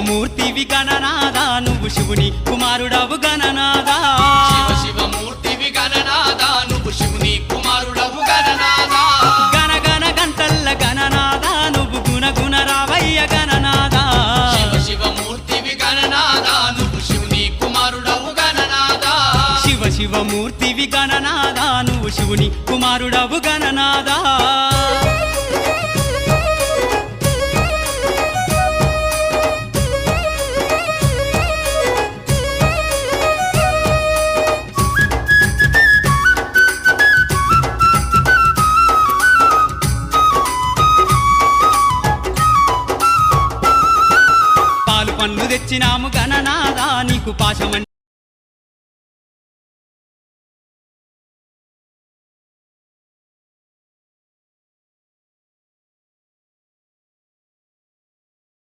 శివమూర్తివి గణనాదా నువ్వు శివుని కుమారుడవు గణనాదా శివ శివమూర్తివి గణనాదా నువ్వు శివుని కుమారుడవు గణనాదా గణ గణ గంటల్ల గణనాదా నువ్వు గుణ గుణ రావయ్య గణనాదా శివ శివమూర్తివి గణనాదా నువ్వు శివుని కుమారుడవు గణనాదా శివ శివమూర్తివి గణనాదా నువ్వు శివుని కుమారుడవు గణనాదా పండ్లు తెచ్చినాము గణనాదా నీకు పాశమంటే